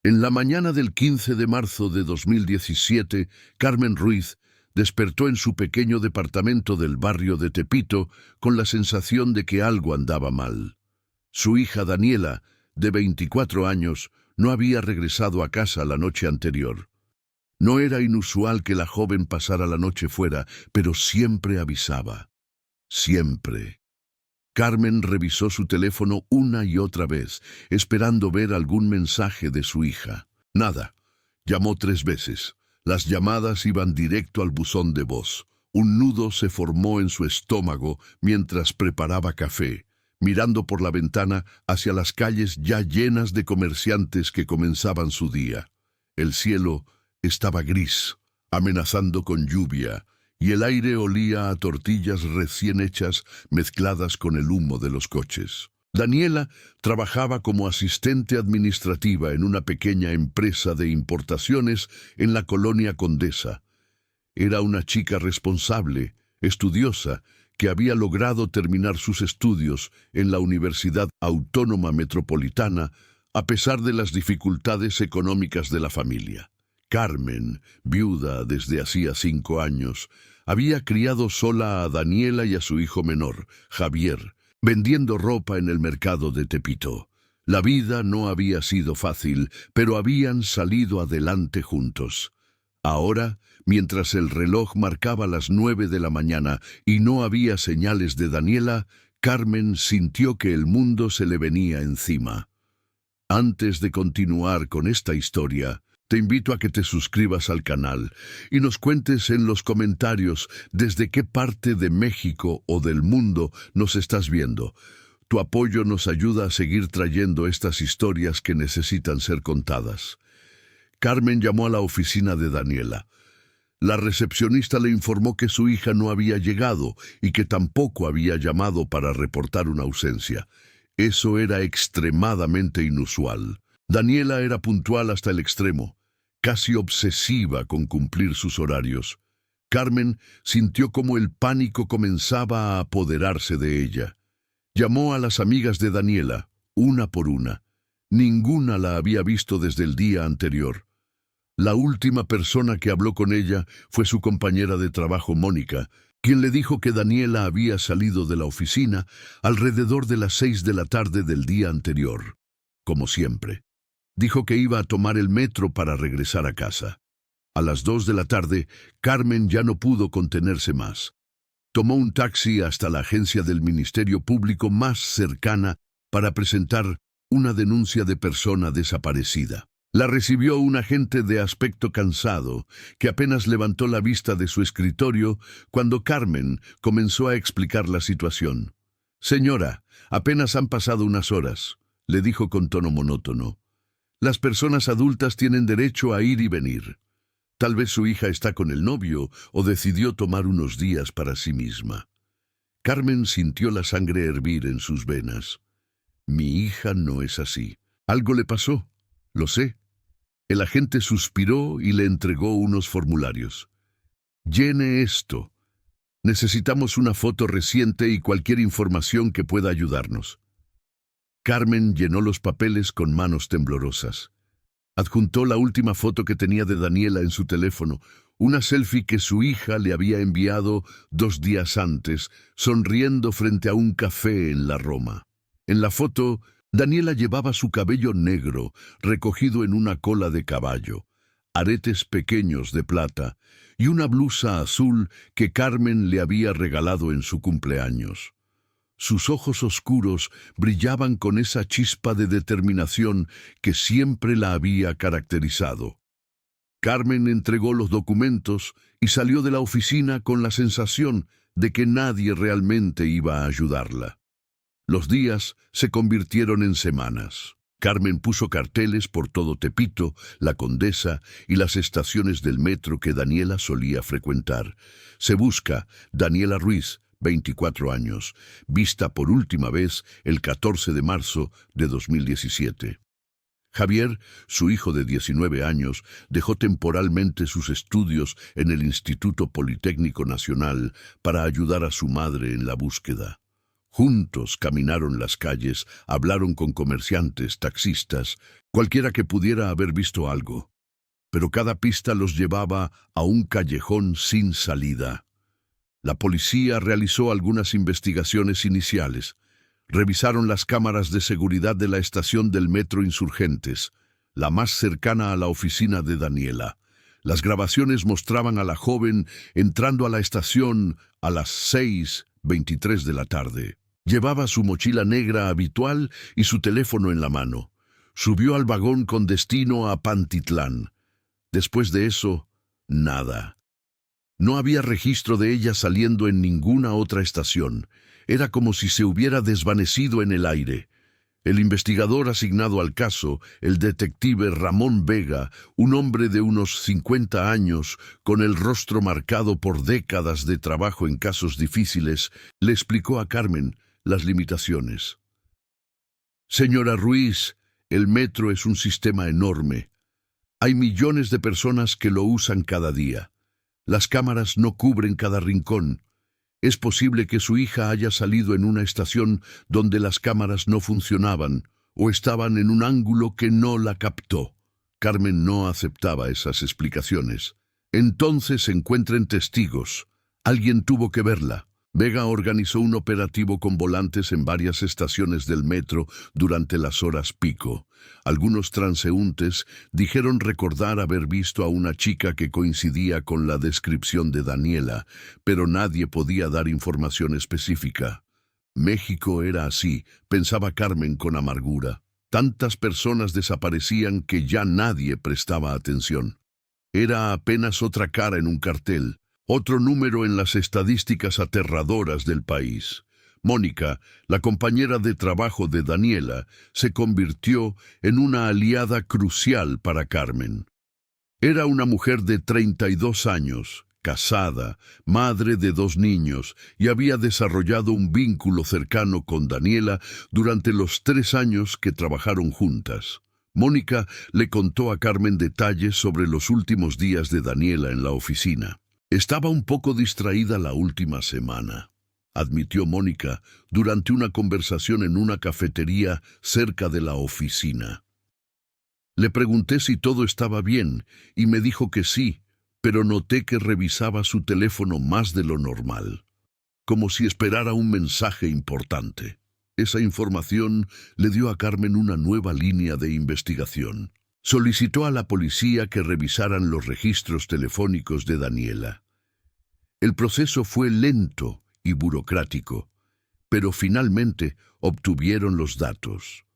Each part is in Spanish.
En la mañana del 15 de marzo de 2017, Carmen Ruiz despertó en su pequeño departamento del barrio de Tepito con la sensación de que algo andaba mal. Su hija Daniela, de 24 años, no había regresado a casa la noche anterior. No era inusual que la joven pasara la noche fuera, pero siempre avisaba. Siempre. Carmen revisó su teléfono una y otra vez, esperando ver algún mensaje de su hija. Nada. Llamó 3 veces. Las llamadas iban directo al buzón de voz. Un nudo se formó en su estómago mientras preparaba café, mirando por la ventana hacia las calles ya llenas de comerciantes que comenzaban su día. El cielo estaba gris, amenazando con lluvia, y el aire olía a tortillas recién hechas mezcladas con el humo de los coches. Daniela trabajaba como asistente administrativa en una pequeña empresa de importaciones en la colonia Condesa. Era una chica responsable, estudiosa, que había logrado terminar sus estudios en la Universidad Autónoma Metropolitana a pesar de las dificultades económicas de la familia. Carmen, viuda desde hacía 5 años, había criado sola a Daniela y a su hijo menor, Javier, vendiendo ropa en el mercado de Tepito. La vida no había sido fácil, pero habían salido adelante juntos. Ahora, mientras el reloj marcaba las 9 de la mañana y no había señales de Daniela, Carmen sintió que el mundo se le venía encima. Antes de continuar con esta historia, te invito a que te suscribas al canal y nos cuentes en los comentarios desde qué parte de México o del mundo nos estás viendo. Tu apoyo nos ayuda a seguir trayendo estas historias que necesitan ser contadas. Carmen llamó a la oficina de Daniela. La recepcionista le informó que su hija no había llegado y que tampoco había llamado para reportar una ausencia. Eso era extremadamente inusual. Daniela era puntual hasta el extremo, casi obsesiva con cumplir sus horarios. Carmen sintió como el pánico comenzaba a apoderarse de ella. Llamó a las amigas de Daniela, una por una. Ninguna la había visto desde el día anterior. La última persona que habló con ella fue su compañera de trabajo, Mónica, quien le dijo que Daniela había salido de la oficina alrededor de las 6 de la tarde del día anterior, como siempre. Dijo que iba a tomar el metro para regresar a casa. A las 2 de la tarde, Carmen ya no pudo contenerse más. Tomó un taxi hasta la agencia del Ministerio Público más cercana para presentar una denuncia de persona desaparecida. La recibió un agente de aspecto cansado, que apenas levantó la vista de su escritorio cuando Carmen comenzó a explicar la situación. «Señora, apenas han pasado unas horas», le dijo con tono monótono. «Las personas adultas tienen derecho a ir y venir. Tal vez su hija está con el novio o decidió tomar unos días para sí misma». Carmen sintió la sangre hervir en sus venas. «Mi hija no es así. Algo le pasó. Lo sé». El agente suspiró y le entregó unos formularios. «Llene esto. Necesitamos una foto reciente y cualquier información que pueda ayudarnos». Carmen llenó los papeles con manos temblorosas. Adjuntó la última foto que tenía de Daniela en su teléfono, una selfie que su hija le había enviado 2 días antes, sonriendo frente a un café en la Roma. En la foto, Daniela llevaba su cabello negro, recogido en una cola de caballo, aretes pequeños de plata y una blusa azul que Carmen le había regalado en su cumpleaños. Sus ojos oscuros brillaban con esa chispa de determinación que siempre la había caracterizado. Carmen entregó los documentos y salió de la oficina con la sensación de que nadie realmente iba a ayudarla. Los días se convirtieron en semanas. Carmen puso carteles por todo Tepito, la Condesa y las estaciones del metro que Daniela solía frecuentar. Se busca Daniela Ruiz, 24 años, vista por última vez el 14 de marzo de 2017. Javier, su hijo de 19 años, dejó temporalmente sus estudios en el Instituto Politécnico Nacional para ayudar a su madre en la búsqueda. Juntos caminaron las calles, hablaron con comerciantes, taxistas, cualquiera que pudiera haber visto algo. Pero cada pista los llevaba a un callejón sin salida. La policía realizó algunas investigaciones iniciales. Revisaron las cámaras de seguridad de la estación del Metro Insurgentes, la más cercana a la oficina de Daniela. Las grabaciones mostraban a la joven entrando a la estación a las 6:23 de la tarde. Llevaba su mochila negra habitual y su teléfono en la mano. Subió al vagón con destino a Pantitlán. Después de eso, nada. No había registro de ella saliendo en ninguna otra estación. Era como si se hubiera desvanecido en el aire. El investigador asignado al caso, el detective Ramón Vega, un hombre de unos 50 años, con el rostro marcado por décadas de trabajo en casos difíciles, le explicó a Carmen las limitaciones. Señora Ruiz, el metro es un sistema enorme. Hay millones de personas que lo usan cada día. Las cámaras no cubren cada rincón. Es posible que su hija haya salido en una estación donde las cámaras no funcionaban o estaban en un ángulo que no la captó. Carmen no aceptaba esas explicaciones. Entonces encuentren testigos. Alguien tuvo que verla. Vega organizó un operativo con volantes en varias estaciones del metro durante las horas pico. Algunos transeúntes dijeron recordar haber visto a una chica que coincidía con la descripción de Daniela, pero nadie podía dar información específica. México era así, pensaba Carmen con amargura. Tantas personas desaparecían que ya nadie prestaba atención. Era apenas otra cara en un cartel. Otro número en las estadísticas aterradoras del país. Mónica, la compañera de trabajo de Daniela, se convirtió en una aliada crucial para Carmen. Era una mujer de 32 años, casada, madre de 2 niños, y había desarrollado un vínculo cercano con Daniela durante los 3 años que trabajaron juntas. Mónica le contó a Carmen detalles sobre los últimos días de Daniela en la oficina. Estaba un poco distraída la última semana, admitió Mónica durante una conversación en una cafetería cerca de la oficina. Le pregunté si todo estaba bien y me dijo que sí, pero noté que revisaba su teléfono más de lo normal, como si esperara un mensaje importante. Esa información le dio a Carmen una nueva línea de investigación. Solicitó a la policía que revisaran los registros telefónicos de Daniela. El proceso fue lento y burocrático, pero finalmente obtuvieron los datos.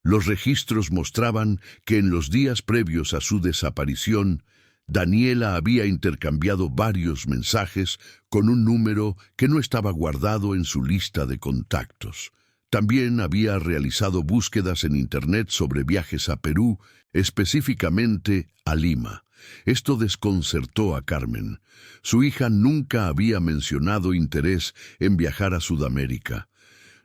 Los registros mostraban que en los días previos a su desaparición, Daniela había intercambiado varios mensajes con un número que no estaba guardado en su lista de contactos. También había realizado búsquedas en Internet sobre viajes a Perú, específicamente a Lima. Esto desconcertó a Carmen. Su hija nunca había mencionado interés en viajar a Sudamérica.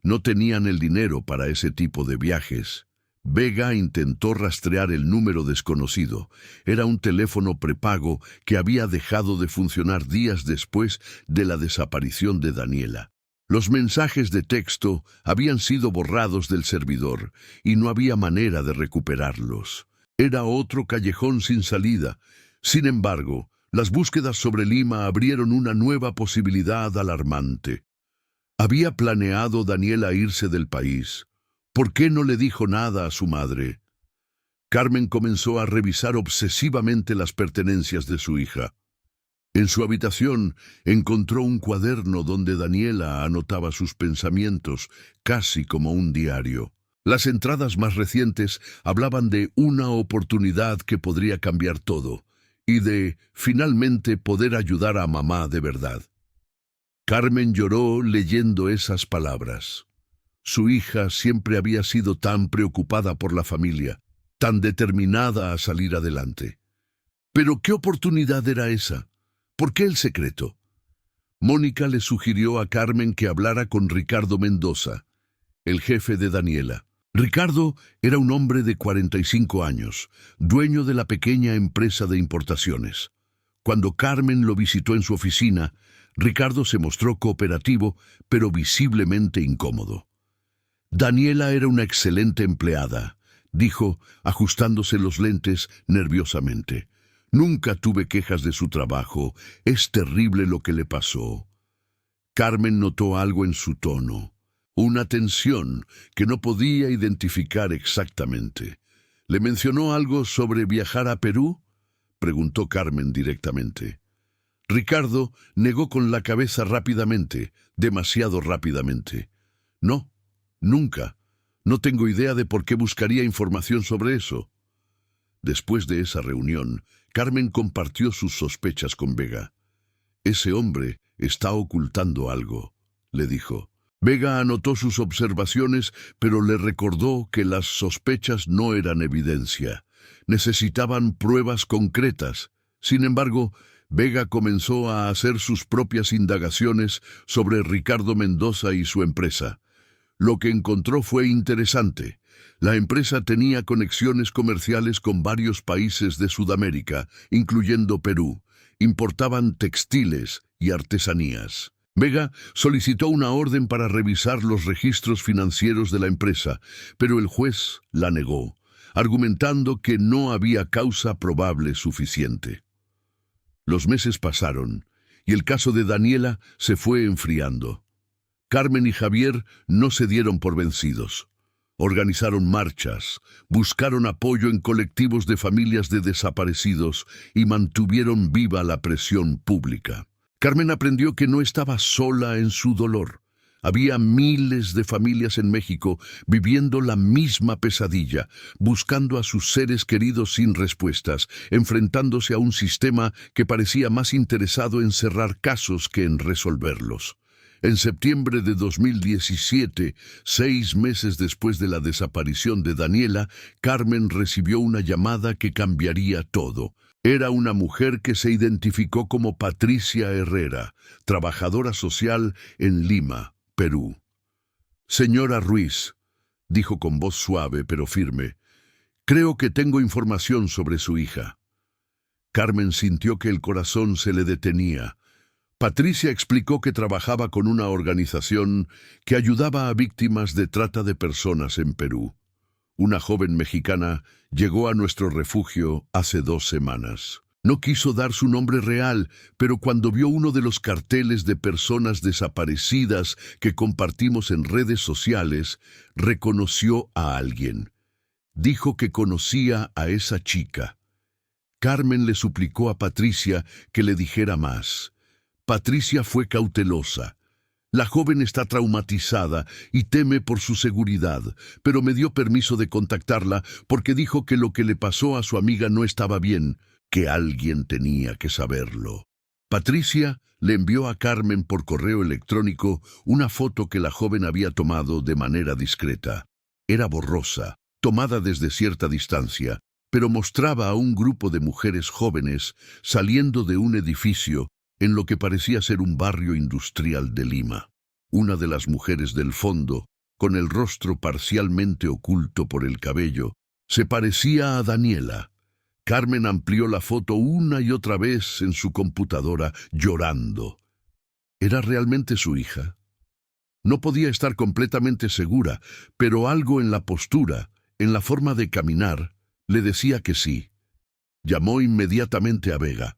No tenían el dinero para ese tipo de viajes. Vega intentó rastrear el número desconocido. Era un teléfono prepago que había dejado de funcionar días después de la desaparición de Daniela. Los mensajes de texto habían sido borrados del servidor y no había manera de recuperarlos. Era otro callejón sin salida. Sin embargo, las búsquedas sobre Lima abrieron una nueva posibilidad alarmante. Había planeado Daniela irse del país. ¿Por qué no le dijo nada a su madre? Carmen comenzó a revisar obsesivamente las pertenencias de su hija. En su habitación encontró un cuaderno donde Daniela anotaba sus pensamientos, casi como un diario. Las entradas más recientes hablaban de una oportunidad que podría cambiar todo, y de, finalmente, poder ayudar a mamá de verdad. Carmen lloró leyendo esas palabras. Su hija siempre había sido tan preocupada por la familia, tan determinada a salir adelante. ¿Pero qué oportunidad era esa? ¿Por qué el secreto? Mónica le sugirió a Carmen que hablara con Ricardo Mendoza, el jefe de Daniela. Ricardo era un hombre de 45 años, dueño de la pequeña empresa de importaciones. Cuando Carmen lo visitó en su oficina, Ricardo se mostró cooperativo, pero visiblemente incómodo. Daniela era una excelente empleada, dijo, ajustándose los lentes nerviosamente. Nunca tuve quejas de su trabajo. Es terrible lo que le pasó. Carmen notó algo en su tono, una tensión que no podía identificar exactamente. ¿Le mencionó algo sobre viajar a Perú?, preguntó Carmen directamente. Ricardo negó con la cabeza rápidamente, demasiado rápidamente. No, nunca. No tengo idea de por qué buscaría información sobre eso. Después de esa reunión, Carmen compartió sus sospechas con Vega. Ese hombre está ocultando algo, le dijo. Vega anotó sus observaciones, pero le recordó que las sospechas no eran evidencia. Necesitaban pruebas concretas. Sin embargo, Vega comenzó a hacer sus propias indagaciones sobre Ricardo Mendoza y su empresa. Lo que encontró fue interesante. La empresa tenía conexiones comerciales con varios países de Sudamérica, incluyendo Perú. Importaban textiles y artesanías. Vega solicitó una orden para revisar los registros financieros de la empresa, pero el juez la negó, argumentando que no había causa probable suficiente. Los meses pasaron, y el caso de Daniela se fue enfriando. Carmen y Javier no se dieron por vencidos. Organizaron marchas, buscaron apoyo en colectivos de familias de desaparecidos y mantuvieron viva la presión pública. Carmen aprendió que no estaba sola en su dolor. Había miles de familias en México viviendo la misma pesadilla, buscando a sus seres queridos sin respuestas, enfrentándose a un sistema que parecía más interesado en cerrar casos que en resolverlos. En septiembre de 2017, 6 meses después de la desaparición de Daniela, Carmen recibió una llamada que cambiaría todo. Era una mujer que se identificó como Patricia Herrera, trabajadora social en Lima, Perú. «Señora Ruiz», dijo con voz suave pero firme, «creo que tengo información sobre su hija». Carmen sintió que el corazón se le detenía. Patricia explicó que trabajaba con una organización que ayudaba a víctimas de trata de personas en Perú. Una joven mexicana llegó a nuestro refugio hace 2 semanas. No quiso dar su nombre real, pero cuando vio uno de los carteles de personas desaparecidas que compartimos en redes sociales, reconoció a alguien. Dijo que conocía a esa chica. Carmen le suplicó a Patricia que le dijera más. Patricia fue cautelosa. La joven está traumatizada y teme por su seguridad, pero me dio permiso de contactarla porque dijo que lo que le pasó a su amiga no estaba bien, que alguien tenía que saberlo. Patricia le envió a Carmen por correo electrónico una foto que la joven había tomado de manera discreta. Era borrosa, tomada desde cierta distancia, pero mostraba a un grupo de mujeres jóvenes saliendo de un edificio en lo que parecía ser un barrio industrial de Lima. Una de las mujeres del fondo, con el rostro parcialmente oculto por el cabello, se parecía a Daniela. Carmen amplió la foto una y otra vez en su computadora, llorando. ¿Era realmente su hija? No podía estar completamente segura, pero algo en la postura, en la forma de caminar, le decía que sí. Llamó inmediatamente a Vega.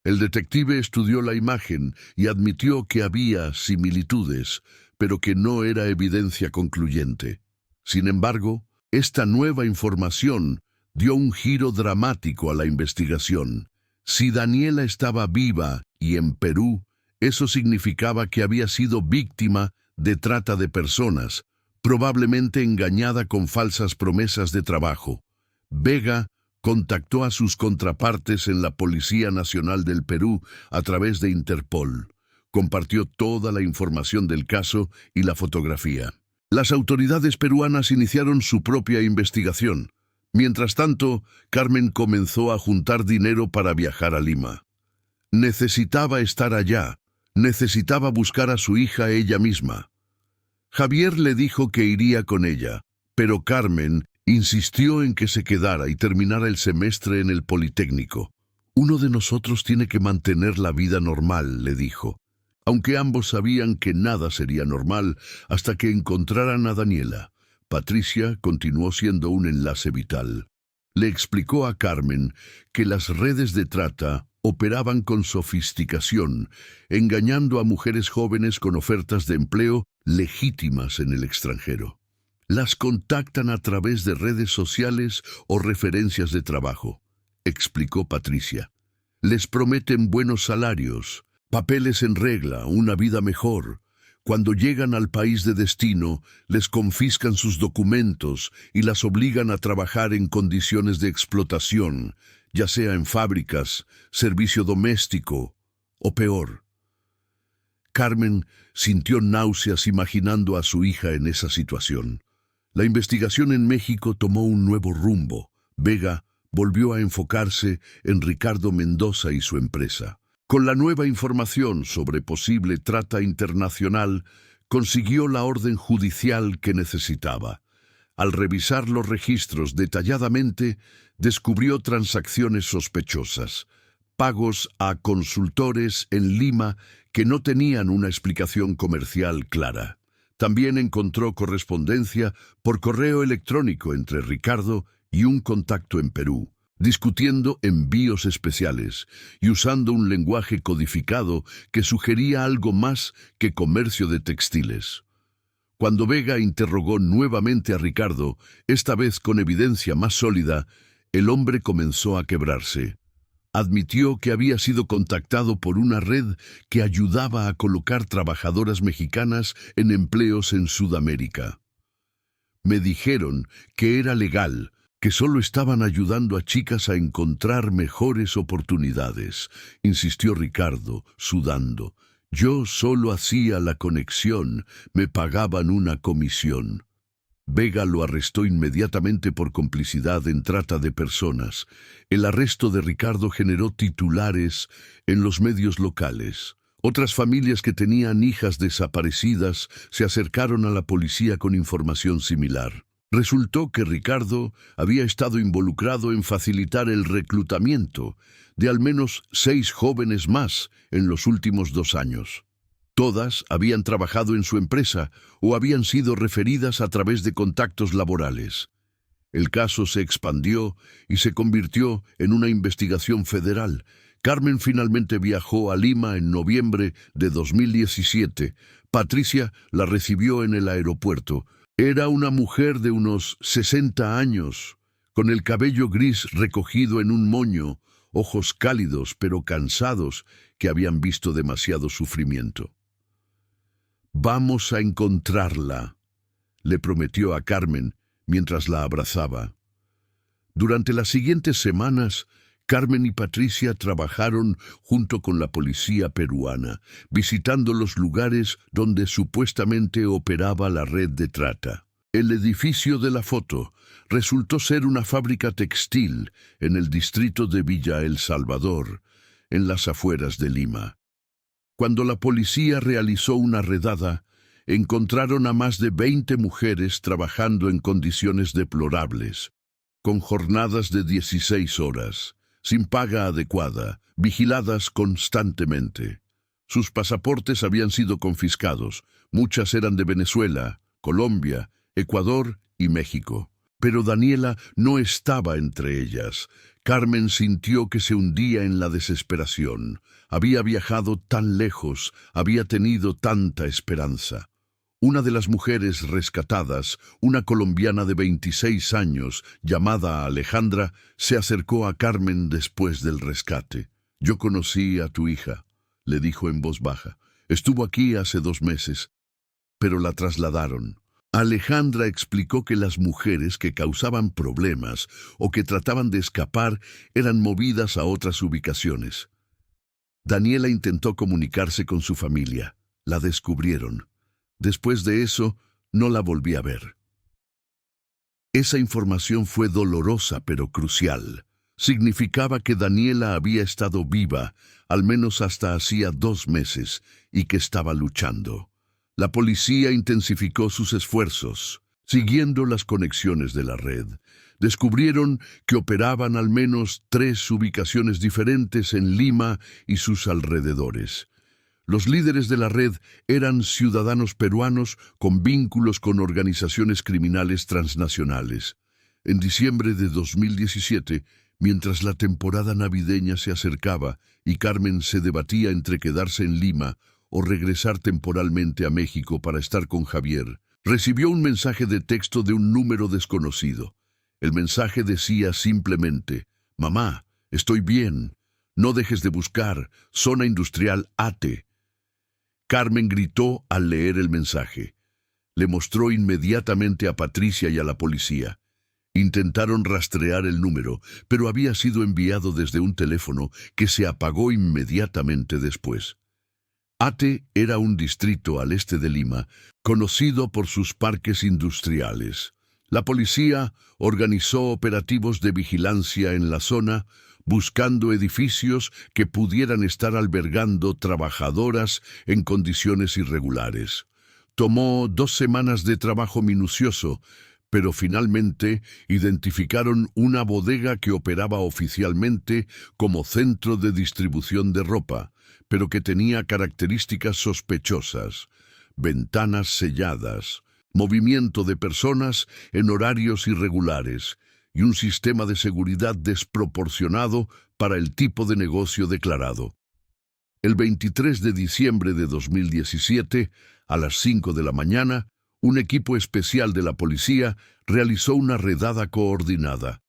El detective estudió la imagen y admitió que había similitudes, pero que no era evidencia concluyente. Sin embargo, esta nueva información dio un giro dramático a la investigación. Si Daniela estaba viva y en Perú, eso significaba que había sido víctima de trata de personas, probablemente engañada con falsas promesas de trabajo. Vega contactó a sus contrapartes en la Policía Nacional del Perú a través de Interpol. Compartió toda la información del caso y la fotografía. Las autoridades peruanas iniciaron su propia investigación. Mientras tanto, Carmen comenzó a juntar dinero para viajar a Lima. Necesitaba estar allá. Necesitaba buscar a su hija ella misma. Javier le dijo que iría con ella, pero Carmen insistió en que se quedara y terminara el semestre en el Politécnico. «Uno de nosotros tiene que mantener la vida normal», le dijo. aunque ambos sabían que nada sería normal hasta que encontraran a Daniela. Patricia continuó siendo un enlace vital. Le explicó a Carmen que las redes de trata operaban con sofisticación, engañando a mujeres jóvenes con ofertas de empleo legítimas en el extranjero. Las contactan a través de redes sociales o referencias de trabajo, explicó Patricia. Les prometen buenos salarios, papeles en regla, una vida mejor. Cuando llegan al país de destino, les confiscan sus documentos y las obligan a trabajar en condiciones de explotación, ya sea en fábricas, servicio doméstico o peor. Carmen sintió náuseas imaginando a su hija en esa situación. La investigación en México tomó un nuevo rumbo. Vega volvió a enfocarse en Ricardo Mendoza y su empresa. Con la nueva información sobre posible trata internacional, consiguió la orden judicial que necesitaba. Al revisar los registros detalladamente, descubrió transacciones sospechosas, pagos a consultores en Lima que no tenían una explicación comercial clara. También encontró correspondencia por correo electrónico entre Ricardo y un contacto en Perú, discutiendo envíos especiales y usando un lenguaje codificado que sugería algo más que comercio de textiles. Cuando Vega interrogó nuevamente a Ricardo, esta vez con evidencia más sólida, el hombre comenzó a quebrarse. Admitió que había sido contactado por una red que ayudaba a colocar trabajadoras mexicanas en empleos en Sudamérica. Me dijeron que era legal, que solo estaban ayudando a chicas a encontrar mejores oportunidades, insistió Ricardo, sudando. Yo solo hacía la conexión, me pagaban una comisión. Vega lo arrestó inmediatamente por complicidad en trata de personas. El arresto de Ricardo generó titulares en los medios locales. Otras familias que tenían hijas desaparecidas se acercaron a la policía con información similar. Resultó que Ricardo había estado involucrado en facilitar el reclutamiento de al menos 6 jóvenes más en los últimos 2 años. Todas habían trabajado en su empresa o habían sido referidas a través de contactos laborales. El caso se expandió y se convirtió en una investigación federal. Carmen finalmente viajó a Lima en noviembre de 2017. Patricia la recibió en el aeropuerto. Era una mujer de unos 60 años, con el cabello gris recogido en un moño, ojos cálidos pero cansados que habían visto demasiado sufrimiento. «Vamos a encontrarla», le prometió a Carmen mientras la abrazaba. Durante las siguientes semanas, Carmen y Patricia trabajaron junto con la policía peruana, visitando los lugares donde supuestamente operaba la red de trata. El edificio de la foto resultó ser una fábrica textil en el distrito de Villa El Salvador, en las afueras de Lima. Cuando la policía realizó una redada, encontraron a más de 20 mujeres trabajando en condiciones deplorables, con jornadas de 16 horas, sin paga adecuada, vigiladas constantemente. Sus pasaportes habían sido confiscados, muchas eran de Venezuela, Colombia, Ecuador y México. Pero Daniela no estaba entre ellas. Carmen sintió que se hundía en la desesperación. Había viajado tan lejos, había tenido tanta esperanza. Una de las mujeres rescatadas, una colombiana de 26 años, llamada Alejandra, se acercó a Carmen después del rescate. «Yo conocí a tu hija», le dijo en voz baja. «Estuvo aquí hace 2 meses, pero la trasladaron». Alejandra explicó que las mujeres que causaban problemas o que trataban de escapar eran movidas a otras ubicaciones. Daniela intentó comunicarse con su familia. La descubrieron. Después de eso, no la volví a ver. Esa información fue dolorosa pero crucial. Significaba que Daniela había estado viva, al menos hasta hacía 2 meses, y que estaba luchando. La policía intensificó sus esfuerzos, siguiendo las conexiones de la red. Descubrieron que operaban al menos 3 ubicaciones diferentes en Lima y sus alrededores. Los líderes de la red eran ciudadanos peruanos con vínculos con organizaciones criminales transnacionales. En diciembre de 2017, mientras la temporada navideña se acercaba y Carmen se debatía entre quedarse en Lima o regresar temporalmente a México para estar con Javier, recibió un mensaje de texto de un número desconocido. El mensaje decía simplemente: «Mamá, estoy bien. No dejes de buscar. Zona industrial Ate». Carmen gritó al leer el mensaje. Le mostró inmediatamente a Patricia y a la policía. Intentaron rastrear el número, pero había sido enviado desde un teléfono que se apagó inmediatamente después. Ate era un distrito al este de Lima, conocido por sus parques industriales. La policía organizó operativos de vigilancia en la zona, buscando edificios que pudieran estar albergando trabajadoras en condiciones irregulares. Tomó 2 semanas de trabajo minucioso, pero finalmente identificaron una bodega que operaba oficialmente como centro de distribución de ropa, pero que tenía características sospechosas: ventanas selladas, movimiento de personas en horarios irregulares y un sistema de seguridad desproporcionado para el tipo de negocio declarado. El 23 de diciembre de 2017, a las 5 de la mañana, un equipo especial de la policía realizó una redada coordinada.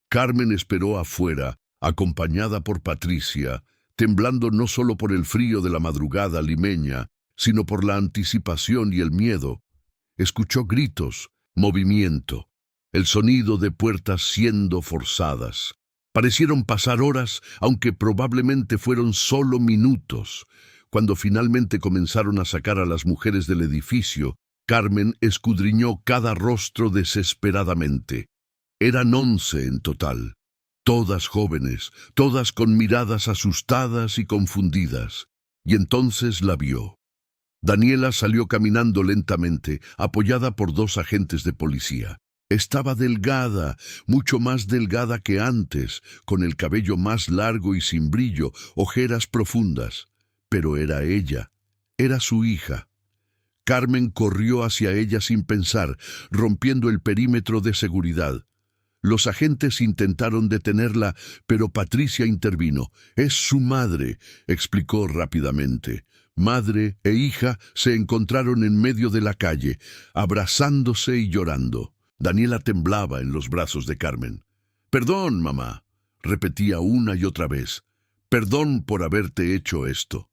Carmen esperó afuera, acompañada por Patricia, temblando no solo por el frío de la madrugada limeña, sino por la anticipación y el miedo. Escuchó gritos, movimiento, el sonido de puertas siendo forzadas. Parecieron pasar horas, aunque probablemente fueron solo minutos. Cuando finalmente comenzaron a sacar a las mujeres del edificio, Carmen escudriñó cada rostro desesperadamente. Eran 11 en total, todas jóvenes, todas con miradas asustadas y confundidas. Y entonces la vio. Daniela salió caminando lentamente, apoyada por 2 agentes de policía. Estaba delgada, mucho más delgada que antes, con el cabello más largo y sin brillo, ojeras profundas. Pero era ella, era su hija. Carmen corrió hacia ella sin pensar, rompiendo el perímetro de seguridad. Los agentes intentaron detenerla, pero Patricia intervino. «Es su madre», explicó rápidamente. Madre e hija se encontraron en medio de la calle, abrazándose y llorando. Daniela temblaba en los brazos de Carmen. «Perdón, mamá», repetía una y otra vez. «Perdón por haberte hecho esto».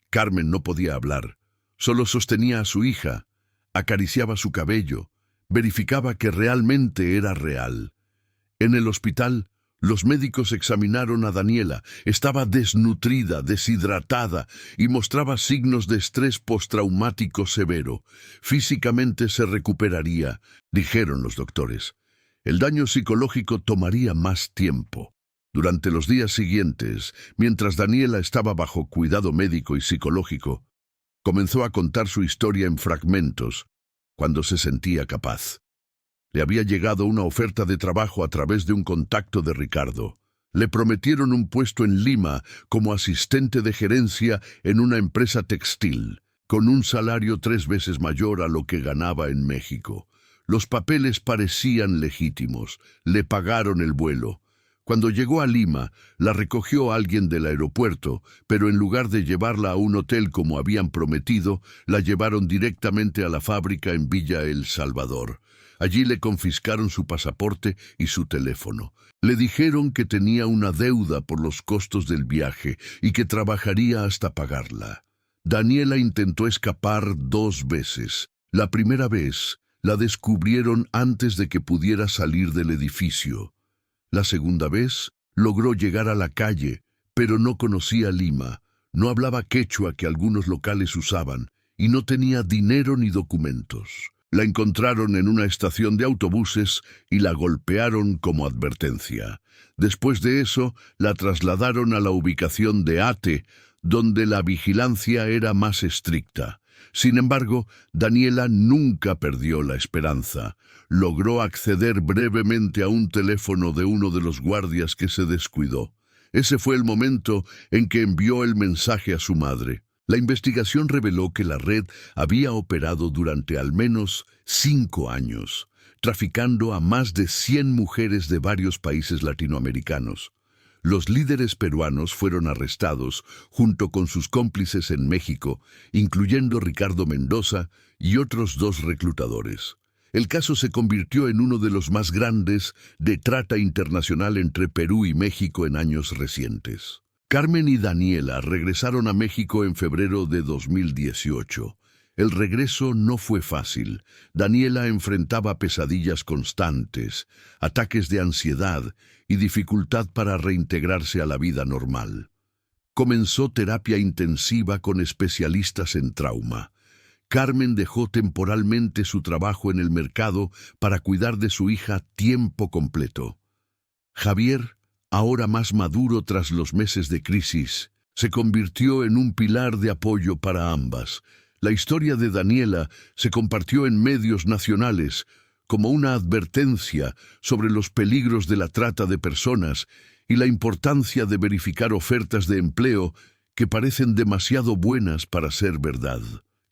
Carmen no podía hablar. Solo sostenía a su hija, acariciaba su cabello, verificaba que realmente era real. En el hospital, los médicos examinaron a Daniela. Estaba desnutrida, deshidratada y mostraba signos de estrés postraumático severo. Físicamente se recuperaría, dijeron los doctores. El daño psicológico tomaría más tiempo. Durante los días siguientes, mientras Daniela estaba bajo cuidado médico y psicológico, comenzó a contar su historia en fragmentos, cuando se sentía capaz. Le había llegado una oferta de trabajo a través de un contacto de Ricardo. Le prometieron un puesto en Lima como asistente de gerencia en una empresa textil, con un salario 3 veces mayor a lo que ganaba en México. Los papeles parecían legítimos. Le pagaron el vuelo. Cuando llegó a Lima, la recogió alguien del aeropuerto, pero en lugar de llevarla a un hotel como habían prometido, la llevaron directamente a la fábrica en Villa El Salvador. Allí le confiscaron su pasaporte y su teléfono. Le dijeron que tenía una deuda por los costos del viaje y que trabajaría hasta pagarla. Daniela intentó escapar 2 veces. La primera vez la descubrieron antes de que pudiera salir del edificio. La segunda vez logró llegar a la calle, pero no conocía Lima, no hablaba quechua que algunos locales usaban y no tenía dinero ni documentos. La encontraron en una estación de autobuses y la golpearon como advertencia. Después de eso, la trasladaron a la ubicación de Ate, donde la vigilancia era más estricta. Sin embargo, Daniela nunca perdió la esperanza. Logró acceder brevemente a un teléfono de uno de los guardias que se descuidó. Ese fue el momento en que envió el mensaje a su madre. La investigación reveló que la red había operado durante al menos 5 años, traficando a más de 100 mujeres de varios países latinoamericanos. Los líderes peruanos fueron arrestados junto con sus cómplices en México, incluyendo Ricardo Mendoza y otros 2 reclutadores. El caso se convirtió en uno de los más grandes de trata internacional entre Perú y México en años recientes. Carmen y Daniela regresaron a México en febrero de 2018. El regreso no fue fácil. Daniela enfrentaba pesadillas constantes, ataques de ansiedad y dificultad para reintegrarse a la vida normal. Comenzó terapia intensiva con especialistas en trauma. Carmen dejó temporalmente su trabajo en el mercado para cuidar de su hija tiempo completo. Javier, ahora más maduro tras los meses de crisis, se convirtió en un pilar de apoyo para ambas. La historia de Daniela se compartió en medios nacionales como una advertencia sobre los peligros de la trata de personas y la importancia de verificar ofertas de empleo que parecen demasiado buenas para ser verdad.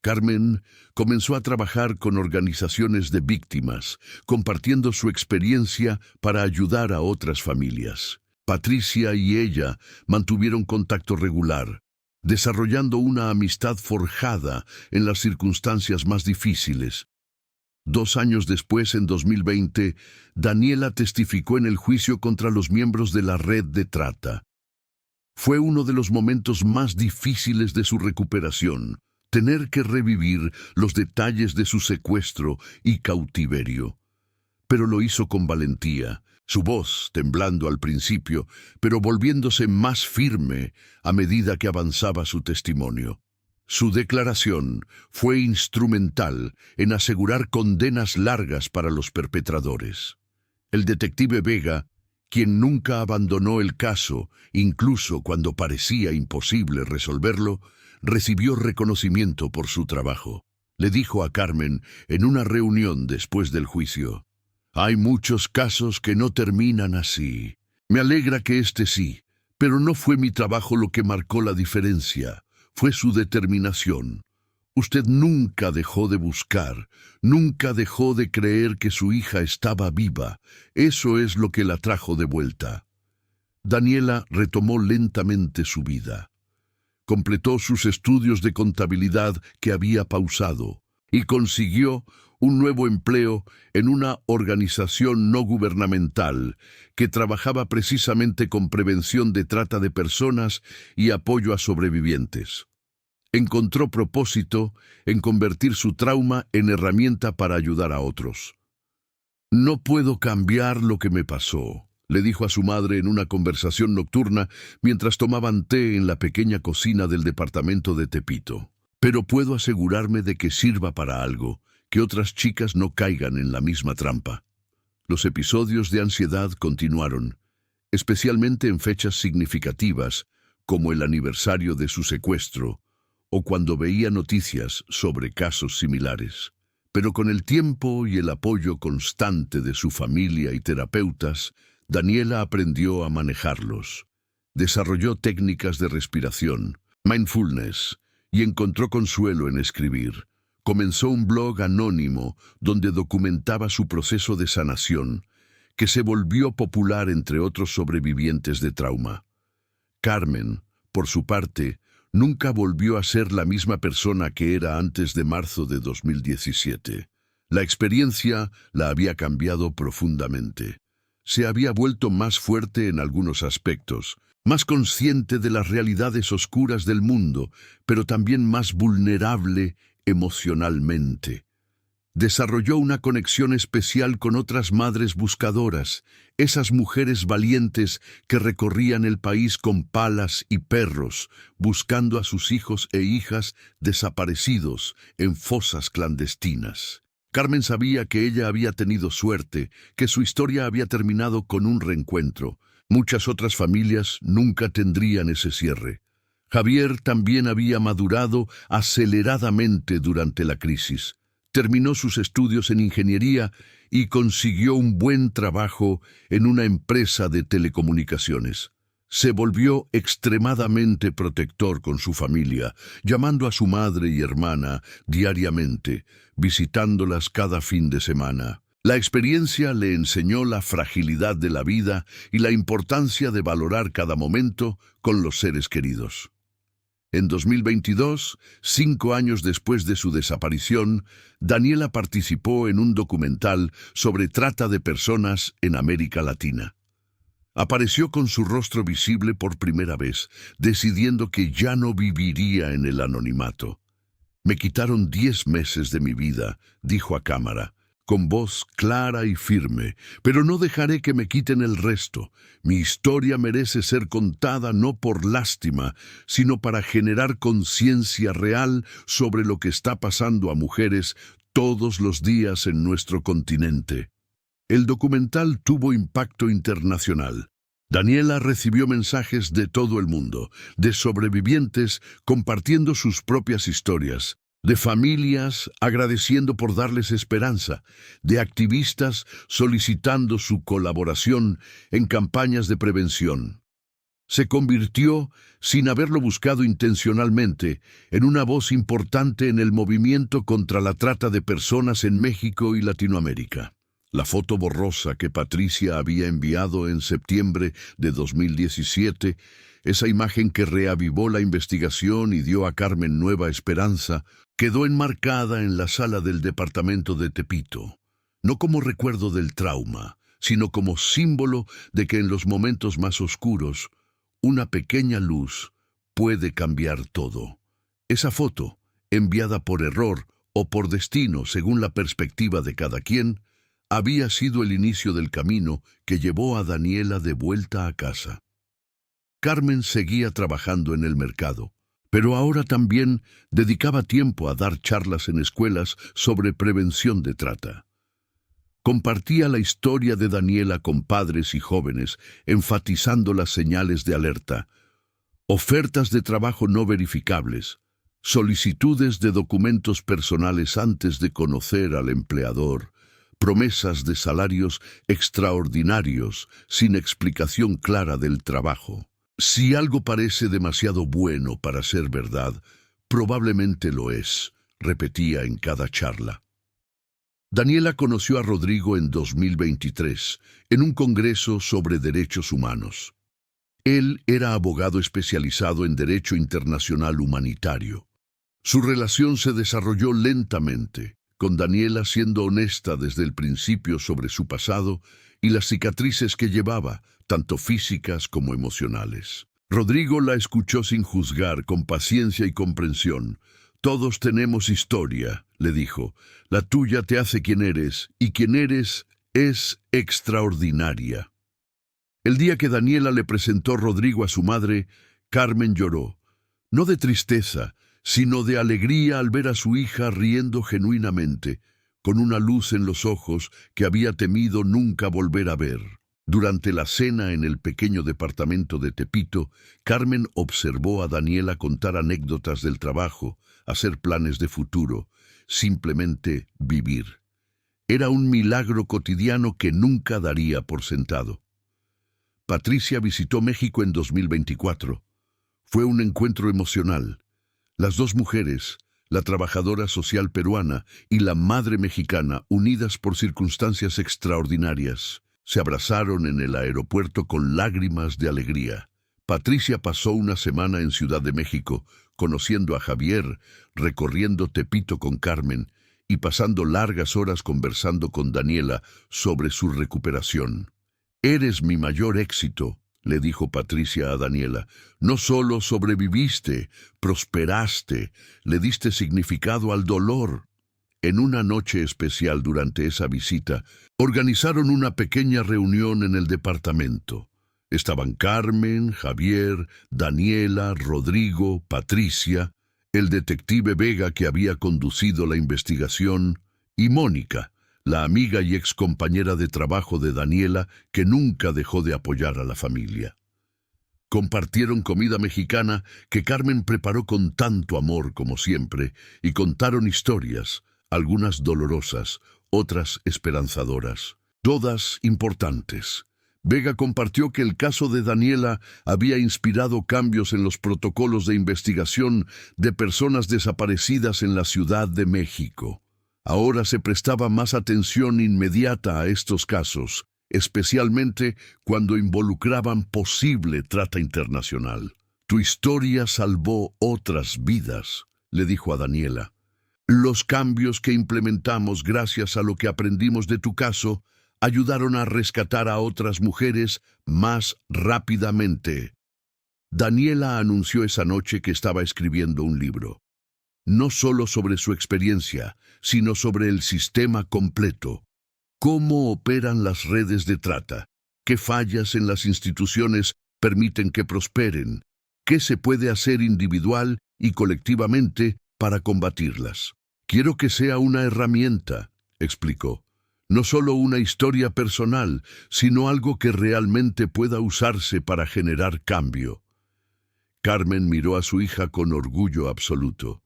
Carmen comenzó a trabajar con organizaciones de víctimas, compartiendo su experiencia para ayudar a otras familias. Patricia y ella mantuvieron contacto regular, desarrollando una amistad forjada en las circunstancias más difíciles. 2 años después, en 2020, Daniela testificó en el juicio contra los miembros de la red de trata. Fue uno de los momentos más difíciles de su recuperación, tener que revivir los detalles de su secuestro y cautiverio. Pero lo hizo con valentía, su voz temblando al principio, pero volviéndose más firme a medida que avanzaba su testimonio. Su declaración fue instrumental en asegurar condenas largas para los perpetradores. El detective Vega, quien nunca abandonó el caso, incluso cuando parecía imposible resolverlo, recibió reconocimiento por su trabajo. Le dijo a Carmen en una reunión después del juicio: «Hay muchos casos que no terminan así. Me alegra que este sí, pero no fue mi trabajo lo que marcó la diferencia. Fue su determinación. Usted nunca dejó de buscar, nunca dejó de creer que su hija estaba viva. Eso es lo que la trajo de vuelta». Daniela retomó lentamente su vida. Completó sus estudios de contabilidad que había pausado y consiguió un nuevo empleo en una organización no gubernamental que trabajaba precisamente con prevención de trata de personas y apoyo a sobrevivientes. Encontró propósito en convertir su trauma en herramienta para ayudar a otros. «No puedo cambiar lo que me pasó», le dijo a su madre en una conversación nocturna mientras tomaban té en la pequeña cocina del departamento de Tepito. «Pero puedo asegurarme de que sirva para algo, que otras chicas no caigan en la misma trampa». Los episodios de ansiedad continuaron, especialmente en fechas significativas, como el aniversario de su secuestro, o cuando veía noticias sobre casos similares. Pero con el tiempo y el apoyo constante de su familia y terapeutas, Daniela aprendió a manejarlos. Desarrolló técnicas de respiración, mindfulness, y encontró consuelo en escribir. Comenzó un blog anónimo donde documentaba su proceso de sanación, que se volvió popular entre otros sobrevivientes de trauma. Carmen, por su parte, nunca volvió a ser la misma persona que era antes de marzo de 2017. La experiencia la había cambiado profundamente. Se había vuelto más fuerte en algunos aspectos, más consciente de las realidades oscuras del mundo, pero también más vulnerable emocionalmente. Desarrolló una conexión especial con otras madres buscadoras, esas mujeres valientes que recorrían el país con palas y perros, buscando a sus hijos e hijas desaparecidos en fosas clandestinas. Carmen sabía que ella había tenido suerte, que su historia había terminado con un reencuentro. Muchas otras familias nunca tendrían ese cierre. Javier también había madurado aceleradamente durante la crisis. Terminó sus estudios en ingeniería y consiguió un buen trabajo en una empresa de telecomunicaciones. Se volvió extremadamente protector con su familia, llamando a su madre y hermana diariamente, visitándolas cada fin de semana. La experiencia le enseñó la fragilidad de la vida y la importancia de valorar cada momento con los seres queridos. En 2022, 5 años después de su desaparición, Daniela participó en un documental sobre trata de personas en América Latina. Apareció con su rostro visible por primera vez, decidiendo que ya no viviría en el anonimato. «Me quitaron 10 meses de mi vida», dijo a cámara, con voz clara y firme, «pero no dejaré que me quiten el resto. Mi historia merece ser contada no por lástima, sino para generar conciencia real sobre lo que está pasando a mujeres todos los días en nuestro continente». El documental tuvo impacto internacional. Daniela recibió mensajes de todo el mundo, de sobrevivientes compartiendo sus propias historias, de familias agradeciendo por darles esperanza, de activistas solicitando su colaboración en campañas de prevención. Se convirtió, sin haberlo buscado intencionalmente, en una voz importante en el movimiento contra la trata de personas en México y Latinoamérica. La foto borrosa que Patricia había enviado en septiembre de 2017, esa imagen que reavivó la investigación y dio a Carmen nueva esperanza, quedó enmarcada en la sala del departamento de Tepito, no como recuerdo del trauma, sino como símbolo de que en los momentos más oscuros, una pequeña luz puede cambiar todo. Esa foto, enviada por error o por destino según la perspectiva de cada quien, había sido el inicio del camino que llevó a Daniela de vuelta a casa. Carmen seguía trabajando en el mercado, pero ahora también dedicaba tiempo a dar charlas en escuelas sobre prevención de trata. Compartía la historia de Daniela con padres y jóvenes, enfatizando las señales de alerta, ofertas de trabajo no verificables, solicitudes de documentos personales antes de conocer al empleador, promesas de salarios extraordinarios sin explicación clara del trabajo. Si algo parece demasiado bueno para ser verdad, probablemente lo es, repetía en cada charla. Daniela conoció a Rodrigo en 2023, en un congreso sobre derechos humanos. Él era abogado especializado en derecho internacional humanitario. Su relación se desarrolló lentamente, con Daniela siendo honesta desde el principio sobre su pasado y las cicatrices que llevaba, tanto físicas como emocionales. Rodrigo la escuchó sin juzgar, con paciencia y comprensión. «Todos tenemos historia», le dijo. «La tuya te hace quien eres, y quien eres es extraordinaria». El día que Daniela le presentó Rodrigo a su madre, Carmen lloró, no de tristeza, sino de alegría al ver a su hija riendo genuinamente, con una luz en los ojos que había temido nunca volver a ver. Durante la cena en el pequeño departamento de Tepito, Carmen observó a Daniela contar anécdotas del trabajo, hacer planes de futuro, simplemente vivir. Era un milagro cotidiano que nunca daría por sentado. Patricia visitó México en 2024. Fue un encuentro emocional. Las dos mujeres, la trabajadora social peruana y la madre mexicana, unidas por circunstancias extraordinarias, se abrazaron en el aeropuerto con lágrimas de alegría. Patricia pasó una semana en Ciudad de México, conociendo a Javier, recorriendo Tepito con Carmen y pasando largas horas conversando con Daniela sobre su recuperación. «Eres mi mayor éxito», le dijo Patricia a Daniela. «No solo sobreviviste, prosperaste, le diste significado al dolor». En una noche especial durante esa visita, organizaron una pequeña reunión en el departamento. Estaban Carmen, Javier, Daniela, Rodrigo, Patricia, el detective Vega que había conducido la investigación, y Mónica, la amiga y excompañera de trabajo de Daniela que nunca dejó de apoyar a la familia. Compartieron comida mexicana que Carmen preparó con tanto amor como siempre y contaron historias, algunas dolorosas, otras esperanzadoras, todas importantes. Vega compartió que el caso de Daniela había inspirado cambios en los protocolos de investigación de personas desaparecidas en la Ciudad de México. Ahora se prestaba más atención inmediata a estos casos, especialmente cuando involucraban posible trata internacional. Tu historia salvó otras vidas, le dijo a Daniela. Los cambios que implementamos gracias a lo que aprendimos de tu caso ayudaron a rescatar a otras mujeres más rápidamente. Daniela anunció esa noche que estaba escribiendo un libro, no solo sobre su experiencia, sino sobre el sistema completo. ¿Cómo operan las redes de trata? ¿Qué fallas en las instituciones permiten que prosperen? ¿Qué se puede hacer individual y colectivamente para combatirlas? Quiero que sea una herramienta, explicó. No solo una historia personal, sino algo que realmente pueda usarse para generar cambio. Carmen miró a su hija con orgullo absoluto.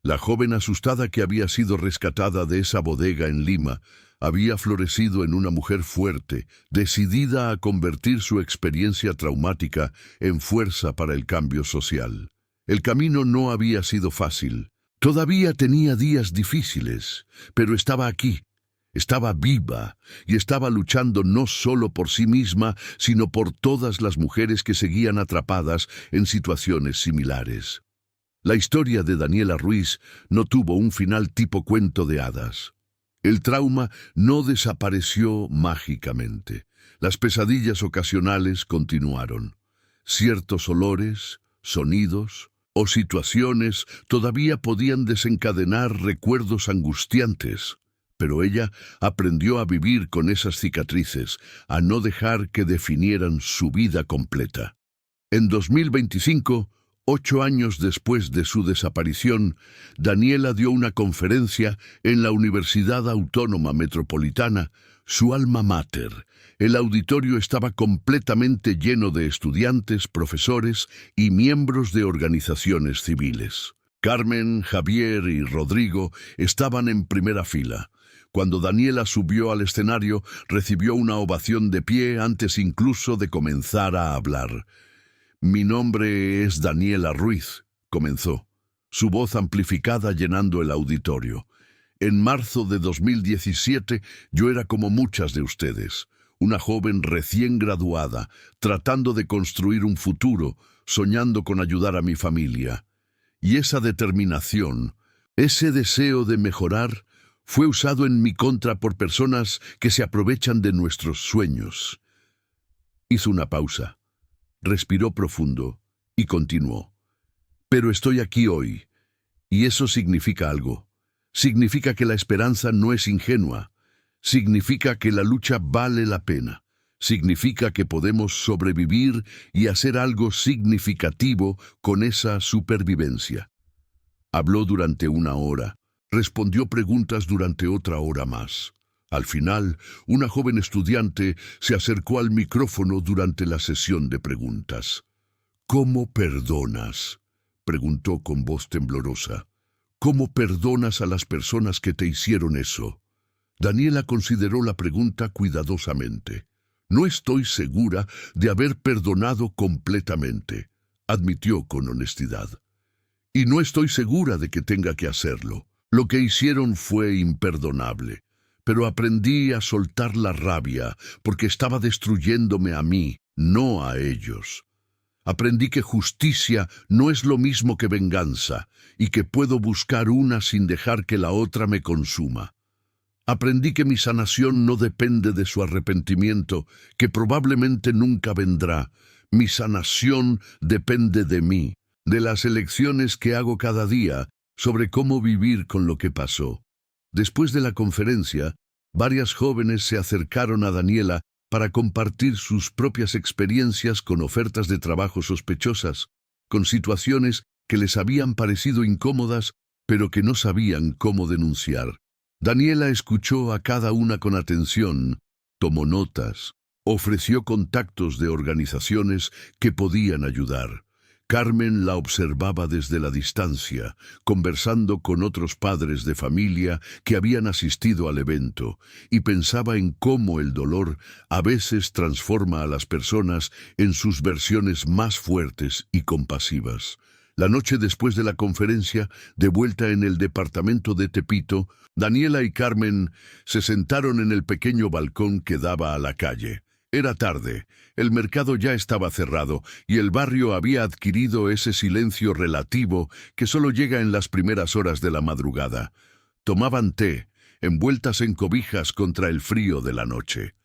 La joven asustada que había sido rescatada de esa bodega en Lima había florecido en una mujer fuerte, decidida a convertir su experiencia traumática en fuerza para el cambio social. El camino no había sido fácil. Todavía tenía días difíciles, pero estaba aquí. Estaba viva y estaba luchando no solo por sí misma, sino por todas las mujeres que seguían atrapadas en situaciones similares. La historia de Daniela Ruiz no tuvo un final tipo cuento de hadas. El trauma no desapareció mágicamente. Las pesadillas ocasionales continuaron. Ciertos olores, sonidos o situaciones todavía podían desencadenar recuerdos angustiantes. Pero ella aprendió a vivir con esas cicatrices, a no dejar que definieran su vida completa. En 2025, 8 años después de su desaparición, Daniela dio una conferencia en la Universidad Autónoma Metropolitana, su alma mater. El auditorio estaba completamente lleno de estudiantes, profesores y miembros de organizaciones civiles. Carmen, Javier y Rodrigo estaban en primera fila. Cuando Daniela subió al escenario, recibió una ovación de pie antes incluso de comenzar a hablar. «Mi nombre es Daniela Ruiz», comenzó, su voz amplificada llenando el auditorio. «En marzo de 2017 yo era como muchas de ustedes, una joven recién graduada, tratando de construir un futuro, soñando con ayudar a mi familia. Y esa determinación, ese deseo de mejorar, fue usado en mi contra por personas que se aprovechan de nuestros sueños». Hizo una pausa, respiró profundo y continuó. «Pero estoy aquí hoy, y eso significa algo. Significa que la esperanza no es ingenua. Significa que la lucha vale la pena. Significa que podemos sobrevivir y hacer algo significativo con esa supervivencia». Habló durante 1 hora. Respondió preguntas durante otra hora más. Al final, una joven estudiante se acercó al micrófono durante la sesión de preguntas. «¿Cómo perdonas?», preguntó con voz temblorosa. «¿Cómo perdonas a las personas que te hicieron eso?». Daniela consideró la pregunta cuidadosamente. «No estoy segura de haber perdonado completamente», admitió con honestidad. «Y no estoy segura de que tenga que hacerlo. Lo que hicieron fue imperdonable, pero aprendí a soltar la rabia porque estaba destruyéndome a mí, no a ellos. Aprendí que justicia no es lo mismo que venganza y que puedo buscar una sin dejar que la otra me consuma. Aprendí que mi sanación no depende de su arrepentimiento, que probablemente nunca vendrá. Mi sanación depende de mí, de las elecciones que hago cada día sobre cómo vivir con lo que pasó». Después de la conferencia, varias jóvenes se acercaron a Daniela para compartir sus propias experiencias con ofertas de trabajo sospechosas, con situaciones que les habían parecido incómodas, pero que no sabían cómo denunciar. Daniela escuchó a cada una con atención, tomó notas, ofreció contactos de organizaciones que podían ayudar. Carmen la observaba desde la distancia, conversando con otros padres de familia que habían asistido al evento, y pensaba en cómo el dolor a veces transforma a las personas en sus versiones más fuertes y compasivas. La noche después de la conferencia, de vuelta en el departamento de Tepito, Daniela y Carmen se sentaron en el pequeño balcón que daba a la calle. Era tarde, el mercado ya estaba cerrado y el barrio había adquirido ese silencio relativo que solo llega en las primeras horas de la madrugada. Tomaban té, envueltas en cobijas contra el frío de la noche.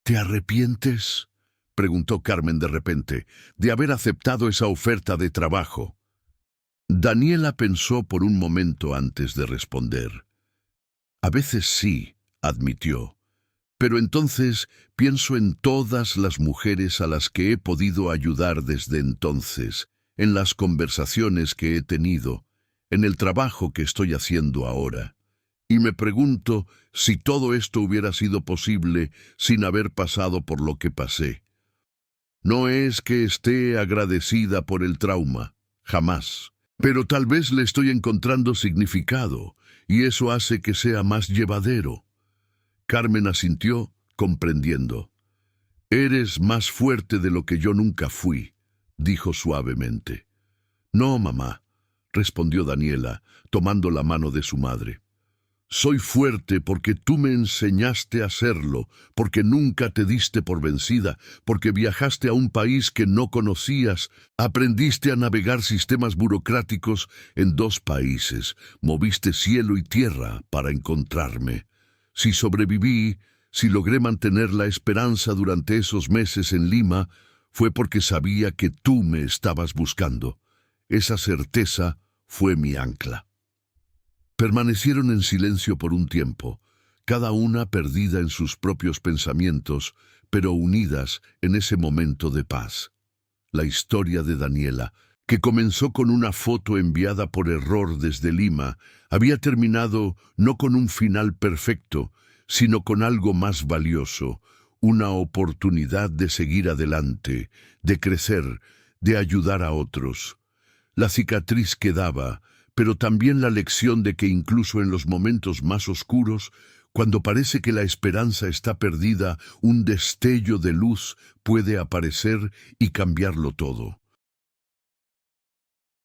¿Te arrepientes?, preguntó Carmen de repente, de haber aceptado esa oferta de trabajo. Daniela pensó por un momento antes de responder. A veces sí, admitió. Pero entonces pienso en todas las mujeres a las que he podido ayudar desde entonces, en las conversaciones que he tenido, en el trabajo que estoy haciendo ahora. Y me pregunto si todo esto hubiera sido posible sin haber pasado por lo que pasé. No es que esté agradecida por el trauma, jamás. Pero tal vez le estoy encontrando significado, y eso hace que sea más llevadero. Carmen asintió, comprendiendo. «Eres más fuerte de lo que yo nunca fui», dijo suavemente. «No, mamá», respondió Daniela, tomando la mano de su madre. «Soy fuerte porque tú me enseñaste a serlo, porque nunca te diste por vencida, porque viajaste a un país que no conocías, aprendiste a navegar sistemas burocráticos en 2 países, moviste cielo y tierra para encontrarme. Si sobreviví, si logré mantener la esperanza durante esos meses en Lima, fue porque sabía que tú me estabas buscando. Esa certeza fue mi ancla». Permanecieron en silencio por un tiempo, cada una perdida en sus propios pensamientos, pero unidas en ese momento de paz. La historia de Daniela, que comenzó con una foto enviada por error desde Lima, había terminado no con un final perfecto, sino con algo más valioso, una oportunidad de seguir adelante, de crecer, de ayudar a otros. La cicatriz quedaba, pero también la lección de que incluso en los momentos más oscuros, cuando parece que la esperanza está perdida, un destello de luz puede aparecer y cambiarlo todo.